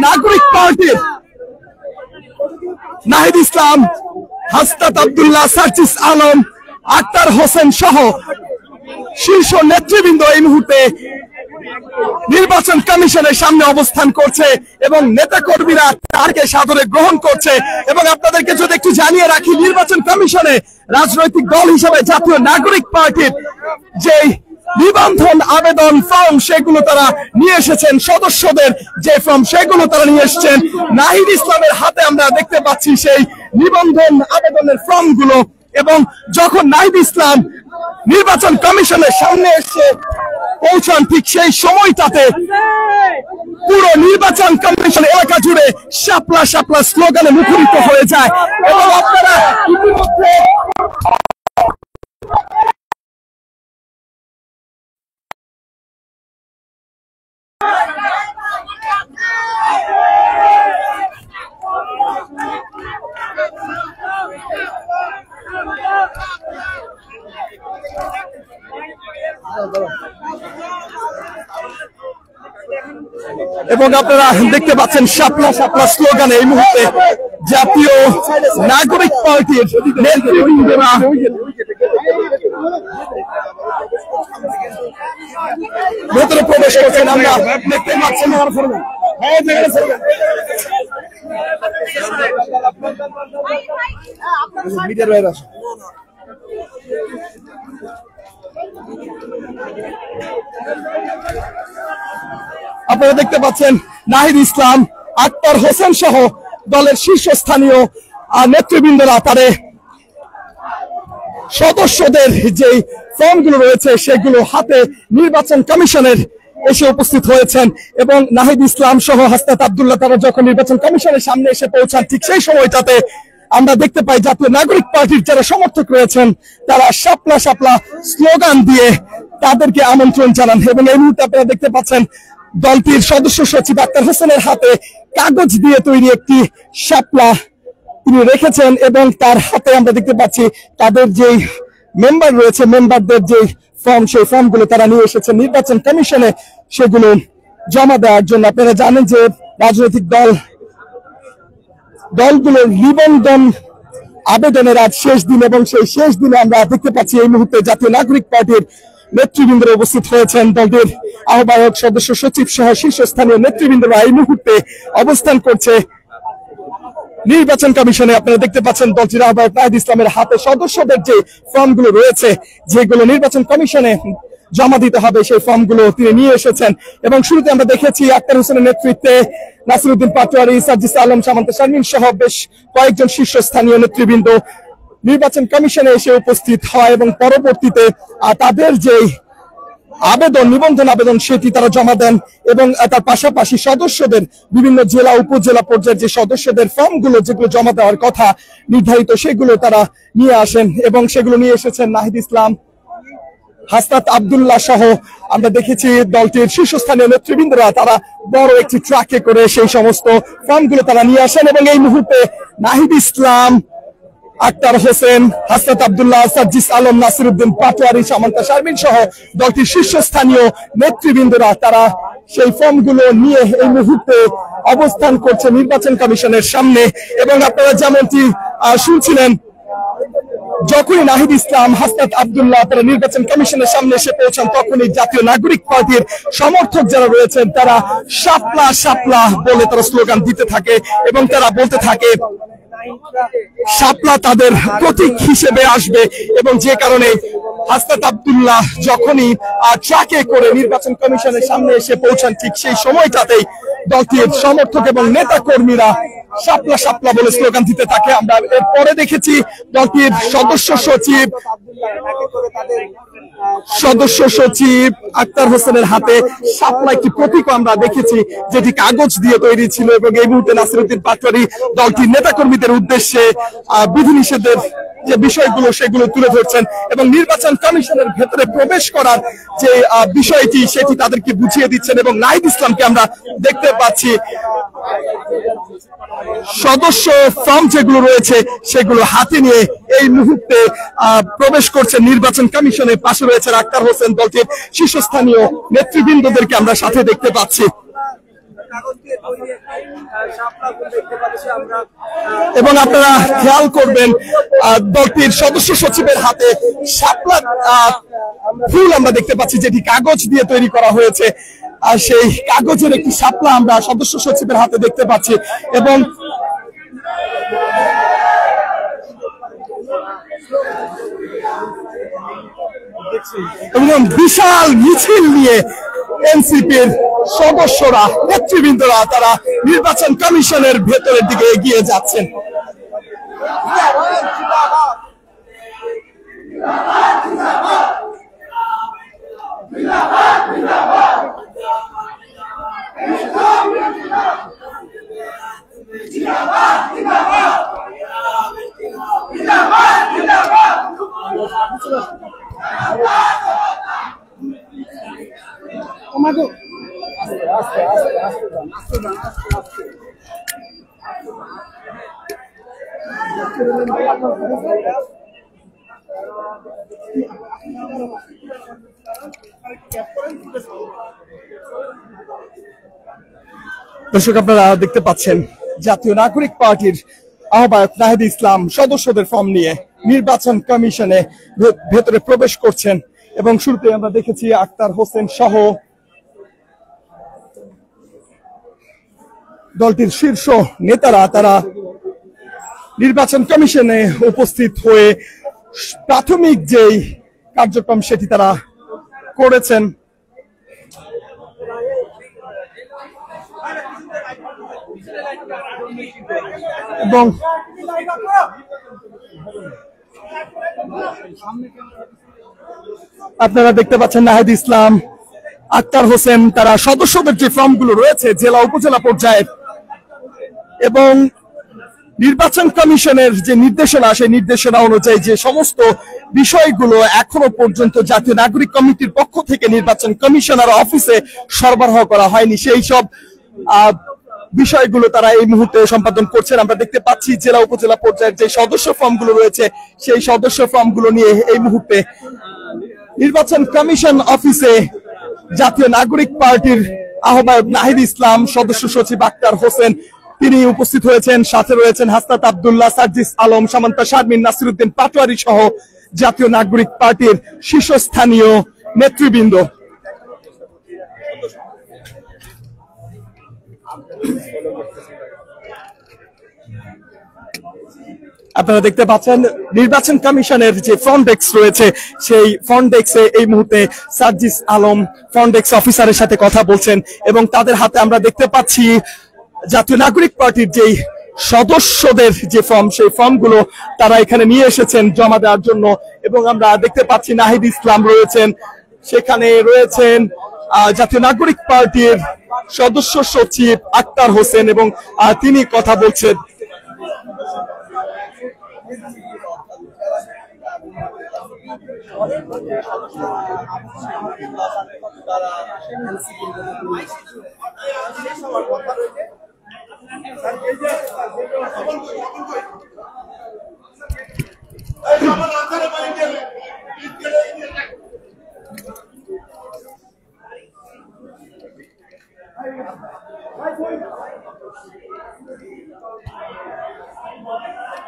নাগরিক পার্টির নাহিদ ইসলাম, হাসনাত আব্দুল্লাহ, সার্জিস আলম, আক্তার হোসেন সহ শীর্ষ নেতৃবৃন্দ এই মুহূর্তে নির্বাচন কমিশনের সামনে অবস্থান করছে এবং নেতা কর্মীরা তাকে সাদরে গ্রহণ করছে। এবং আপনাদেরকে যদি একটু জানিয়ে রাখি, নির্বাচন কমিশনে রাজনৈতিক দল হিসেবে জাতীয় নাগরিক পার্টির যে নিবন্ধন আবেদন ফর্ম সেগুলো তারা নিয়ে এসেছেন, সদস্যদের যে ফর্ম সেগুলো তারা নিয়ে এসেছেন। নাহিদ ইসলামের হাতে আমরা দেখতে পাচ্ছি সেই নিবন্ধন আবেদনের ফর্ম গুলো। এবং যখন নাহিদ ইসলাম নির্বাচন কমিশনের সামনে এসে পৌঁছান, ঠিক সেই সময়টাতে পুরো নির্বাচন কমিশন এলাকা জুড়ে শাপলা শাপলা স্লোগানে মুখরিত হয়ে যায়। এবং আপনারা ইতিমধ্যে এবং আপনারা দেখতে পাচ্ছেন শাপলা শাপলা স্লোগানে এই মুহূর্তে জাতীয় নাগরিক পার্টির নেতৃবৃন্দরা ভেতরে প্রবেশ করছেন। আমরা দেখতে পাচ্ছেন আপনারা দেখতে পাচ্ছেন নাহিদ ইসলাম, আক্তার হোসেন সহ দলের শীর্ষস্থানীয় নেতৃবৃন্দরা তাদের সদস্যদের যে ফর্মগুলো রয়েছে সেগুলো হাতে নির্বাচন কমিশনের এসে উপস্থিত হয়েছেন। এবং নাহিদ ইসলাম সহ হাসনাত আব্দুল্লাহ তারা যখন নির্বাচন কমিশনের সামনে এসে পৌঁছান, ঠিক সেই সময়টাতে আমরা দেখতে পাই জাতীয় নাগরিক পার্টির যারা সমর্থক রয়েছেন তারা শাপলা শাপলা স্লোগান দিয়ে তাদেরকে আমন্ত্রণ জানান। এবং এই মুহূর্তে আপনারা দেখতে পাচ্ছেন দলটির সদস্য সচিব আক্তার হোসেনের হাতে কাগজ দিয়ে তৈরি একটি শাপলা তিনি রেখেছেন। এবং তার হাতে আমরা দেখতে পাচ্ছি তাদের যে মেম্বার রয়েছে, মেম্বারদের যে ফর্ম, সেই ফর্মগুলো তারা নিয়ে এসেছেন নির্বাচন কমিশনে সেগুলো জমা দেওয়ার জন্য। আপনারা জানেন যে রাজনৈতিক দলগুলোর নিবন্ধন আবেদনের আজ শেষ দিন, এবং সেই শেষ দিনে আমরা দেখতে পাচ্ছি এই মুহূর্তে জাতীয় নাগরিক পার্টির নেতৃবৃন্দরা উপস্থিত হয়েছেন। দলটির আহ্বায়ক, সদস্য সচিব সহ শীর্ষস্থানীয় নেতৃবৃন্দরা এই মুহূর্তে অবস্থান করছে নির্বাচন কমিশনে। আপনারা দেখতে পাচ্ছেন দলটির আহ্বায়ক নাহিদ ইসলামের হাতে সদস্যদের যে ফর্মগুলো রয়েছে, যেগুলো নির্বাচন কমিশনে জমা দিতে হবে, সেই ফর্মগুলো তিনি নিয়ে এসেছেন। এবং শুরুতে আমরা দেখেছি আক্তার হোসেনের নেতৃত্বে নাসিরউদ্দিন পাটোয়ারি, সার্জিস আলম, সামান্তা শারমিন সহ বেশ কয়েকজন শীর্ষস্থানীয় নেতৃবৃন্দ নির্বাচন কমিশনে এসে উপস্থিত হয় এবং পরবর্তীতে তাদের যে আবেদন, নিবন্ধন আবেদন, সেটি তারা জমা দেন। এবং তার পাশাপাশি সদস্যদের বিভিন্ন জেলা উপজেলা পর্যায়ের যে সদস্যদের ফর্মগুলো যেগুলো জমা দেওয়ার কথা নির্ধারিত সেগুলো তারা নিয়ে আসেন। এবং সেগুলো নিয়ে এসেছেন নাহিদ ইসলাম, হাসনাত আব্দুল্লাহ সহ আমরা দেখেছি দলটির শীর্ষস্থানীয় নেতৃবৃন্দরা তারা বড় একটি ট্রাকে করে সেই সমস্ত ফর্মগুলো তারা নিয়ে আসেন। এবং এই মুহূর্তে নাহিদ ইসলাম, আক্তার হোসেন, হাসনাত আব্দুল্লাহ, সার্জিস আলম, নাসিরউদ্দিন পাটোয়ারি, সামান্তা শারমিন সহ দলটির শীর্ষস্থানীয় নেতৃবৃন্দরা তারা সেই ফর্মগুলো নিয়ে এই মুহূর্তে অবস্থান করছে নির্বাচন কমিশনের সামনে। এবং আপনারা যেমনটি শুনছিলেন, যখনই নাহিদ ইসলাম, হাসনাত আব্দুল্লাহ তারা নির্বাচন কমিশনের সামনে এসে পৌঁছান, তখনই জাতীয় নাগরিক পার্টির সমর্থক যারা রয়েছেন তারা শাপলা শাপলা বলে তারা স্লোগান দিতে থাকে এবং তারা বলতে থাকে শাপলা তাদের প্রতীক হিসেবে আসবে। এবং যে কারণে হাসনাত আব্দুল্লাহ যখনই ট্রাকে করে নির্বাচন কমিশনের সামনে এসে পৌঁছান, ঠিক সেই সময়টাতেই দলটির সমর্থক এবং নেতা কর্মীরা শাপলা শাপলা বলে স্লোগান দিতে থাকে। আমরা এরপরে দেখেছি দলটির সদস্য সচিব আক্তার হোসেনের হাতে শাপলা একটি প্রতীক আমরা দেখেছি, যেটি কাগজ দিয়ে তৈরি ছিল। এবং এই মুহূর্তে নাসিরউদ্দিন পাটোয়ারি দলটির নেতা কর্মীদের উদ্দেশ্যে বিধিনিষেধের যে বিষয়গুলো সেগুলো তুলে ধরছেন এবং নির্বাচন কমিশনের ভেতরে প্রবেশ করার যে বিষয়টি সেটি তাদেরকে বুঝিয়ে দিচ্ছেন। এবং নাহিদ ইসলামকে আমরা দেখতে পাচ্ছি সদস্য ফর্ম যেগুলো রয়েছে সেগুলো হাতে নিয়ে এই মুহূর্তে প্রবেশ করছে নির্বাচন কমিশনের। পাশে রয়েছে আক্তার হোসেন, দলটির শীর্ষস্থানীয় নেতৃবৃন্দদেরকে আমরা সাথে দেখতে পাচ্ছি। এবং আপনারা খেয়াল করবেন দলটির সদস্য সচিবের হাতে শাপলা ফুল আমরা দেখতে পাচ্ছি, যেটি কাগজ দিয়ে তৈরি করা হয়েছে। আর সেই কাগজের একটি শাপলা আমরা সদস্য সচিবের হাতে দেখতে পাচ্ছি এবং বিশাল মিছিল নিয়ে এনসিপির সদস্যরা, নেতৃবৃন্দরা তারা নির্বাচন কমিশনের ভেতরের দিকে এগিয়ে যাচ্ছেন। দর্শক, আপনারা দেখতে পাচ্ছেন জাতীয় নাগরিক পার্টির আহ্বায়ক নাহিদ ইসলাম সদস্যদের ফর্ম নিয়ে নির্বাচন কমিশনে ভেতরে প্রবেশ করছেন এবং শুরুতে আমরা দেখেছি আক্তার হোসেন সহ দলটির শীর্ষ নেতারা তারা নির্বাচন কমিশনে উপস্থিত হয়ে প্রাথমিক যেই কার্যক্রম সেটি তারা করেছেন। এবং আপনারা দেখতে পাচ্ছেন নাহিদ ইসলাম, আক্তার হোসেন তারা সদস্যদের যে ফর্মগুলো রয়েছে জেলা উপজেলা পর্যায়ের এবং নির্বাচন কমিশনের যে নির্দেশনা, সেই নির্দেশনা অনুযায়ী যে সমস্ত বিষয়গুলো এখনো পর্যন্ত জাতীয় নাগরিক কমিটির পক্ষ থেকে নির্বাচন কমিশনার অফিসে সরবরাহ করা হয়নি, সেই সব বিষয়গুলো তারা এই মুহূর্তে সম্পাদন করছেন। আমরা দেখতে পাচ্ছি জেলা উপজেলা পর্যায়ের যে সদস্য ফর্মগুলো রয়েছে সেই সদস্য ফর্মগুলো নিয়ে এই মুহূর্তে নির্বাচন কমিশন অফিসে জাতীয় নাগরিক পার্টির আহ্বায়ক নাহিদ ইসলাম, সদস্য সচিব আক্তার হোসেন তিনি উপস্থিত হয়েছেন। সাথে রয়েছেন হাসনাত আব্দুল্লাহ, সার্জিস আলম, সামান্তা শারমিন, নাসিরউদ্দিন পাটোয়ারি সহ জাতীয় নাগরিক পার্টির শীর্ষস্থানীয় নেতৃবৃন্দ। আপনারা দেখতে পাচ্ছেন নির্বাচন কমিশনের যে ফ্রন্ট ডেস্ক রয়েছে সেই ফ্রন্ট ডেস্কে এই মুহূর্তে সার্জিস আলম ফ্রন্ট ডেস্ক অফিসারের সাথে কথা বলছেন এবং তাদের হাতে আমরা দেখতে পাচ্ছি জাতীয় নাগরিক পার্টির যেই সদস্যদের যে ফর্ম, সেই ফর্মগুলো তারা এখানে নিয়ে এসেছেন জমা দেওয়ার জন্য। এবং আমরা দেখতে পাচ্ছি নাহিদ ইসলাম রয়েছেন, সেখানে রয়েছেন জাতীয় নাগরিক পার্টির সদস্য সচিব আক্তার হোসেন এবং তিনি কথা বলছেন।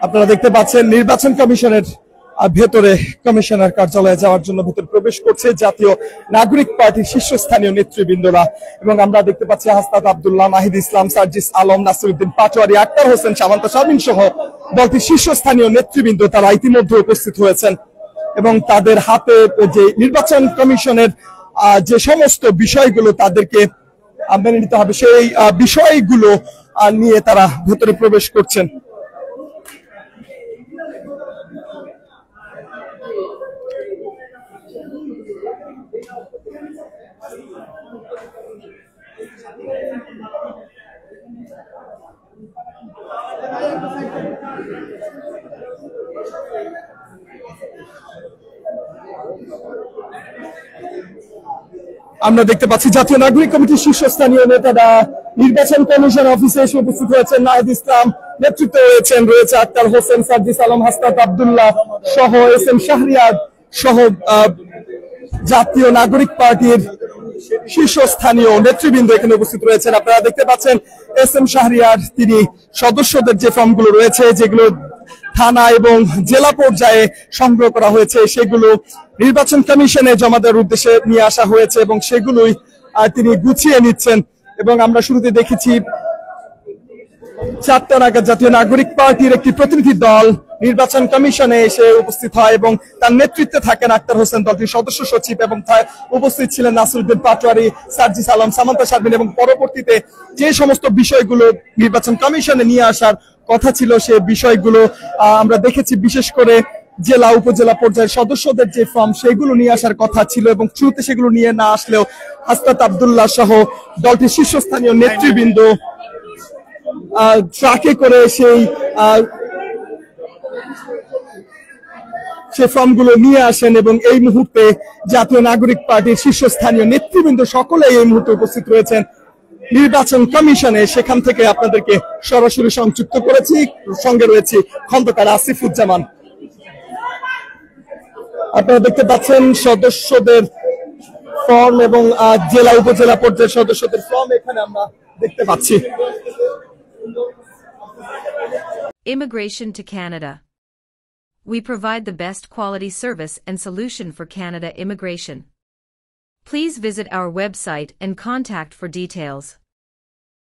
আপনারা দেখতে পাচ্ছেন নির্বাচন কমিশনের ভেতরে কমিশনার কার্যালয়ে যাওয়ার জন্য ভেতরে প্রবেশ করছে জাতীয় নাগরিক পার্টির শীর্ষস্থানীয় নেতৃবৃন্দরা এবং আমরা দেখতে পাচ্ছি হাসনাত আব্দুল্লাহ, নাহিদ ইসলাম, সার্জিস আলম, নাসিরউদ্দিন পাটোয়ারি, আক্তার হোসেন, সামান্তা শারমিন সহ দলটির শীর্ষস্থানীয় নেতৃবৃন্দ তারা ইতিমধ্যে উপস্থিত হয়েছেন এবং তাদের হাতে যে নির্বাচন কমিশনের যে সমস্ত বিষয়গুলো তাদেরকে মেনে নিতে হবে সেই বিষয়গুলো নিয়ে তারা ভেতরে প্রবেশ করছেন। আমরা দেখতে পাচ্ছি জাতীয় নাগরিক কমিটির শীর্ষস্থানীয় নেতারা নির্বাচন কমিশন অফিসে এসে উপস্থিত হয়েছেন। নাহিদ ইসলাম নেতৃত্বে রয়েছে আক্তার হোসেন, সার্জিস আলম, হাসনাত আব্দুল্লাহ সহ এস এম শাহরিয়ার সহ জাতীয় নাগরিক পার্টির শীর্ষস্থানীয় নেতৃবৃন্দ এখানে উপস্থিত রয়েছেন। আপনারা দেখতে পাচ্ছেন SM শাহরিয়ার তিনি সদস্যদের যে ফর্মগুলো রয়েছে, যেগুলো থানা এবং জেলা পর্যায়ে সংগ্রহ করা হয়েছে, সেগুলো নির্বাচন কমিশনে জমা দেওয়ার উদ্দেশ্যে নিয়ে আসা হয়েছে এবং সেগুলোই তিনি গুছিয়ে নিচ্ছেন। এবং আমরা শুরুতে দেখেছি 4টা নাগাদ জাতীয় নাগরিক পার্টির একটি প্রতিনিধি দল নির্বাচন কমিশনে এসে উপস্থিত হয় এবং তার নেতৃত্বে থাকেন আক্তার হোসেন, দলটির সদস্য সচিব, এবং উপস্থিত ছিলেন নাসিরউদ্দিন পাটোয়ারি, সার্জিস আলম, সামান্তা শারমিন। এবং পরবর্তীতে যে সমস্ত বিষয়গুলো নির্বাচন কমিশনে নিয়ে আসার কথা ছিল সে বিষয়গুলো আমরা দেখেছি, বিশেষ করে জেলা উপজেলা পর্যায়ের সদস্যদের যে ফর্ম সেগুলো নিয়ে আসার কথা ছিল এবং শুরুতে সেগুলো নিয়ে না আসলেও হাসনাত আব্দুল্লাহ সহ দলটির শীর্ষস্থানীয় নেতৃবৃন্দ ট্রাকে করে সেই ফর্মগুলো নিয়ে আসেন এবং এই মুহূর্তে জাতীয় নাগরিক পার্টির শীর্ষস্থানীয় নেতৃবৃন্দ সকলেই এই মুহূর্তে উপস্থিত রয়েছেন নির্বাচন কমিশনে। সেখান থেকে আপনাদেরকে সরাসরি সংযুক্ত করেছি, সঙ্গে রয়েছে খন্দকার আসিফুজ্জামান। আপনারা দেখতে পাচ্ছেন সদস্যদের ফর্ম এবং জেলা উপজেলা পর্যায়ের সদস্যদের ফর্ম এখানে আমরা দেখতে পাচ্ছি। Immigration to Canada. We provide the best quality service and solution for Canada immigration. Please visit our website and contact for details.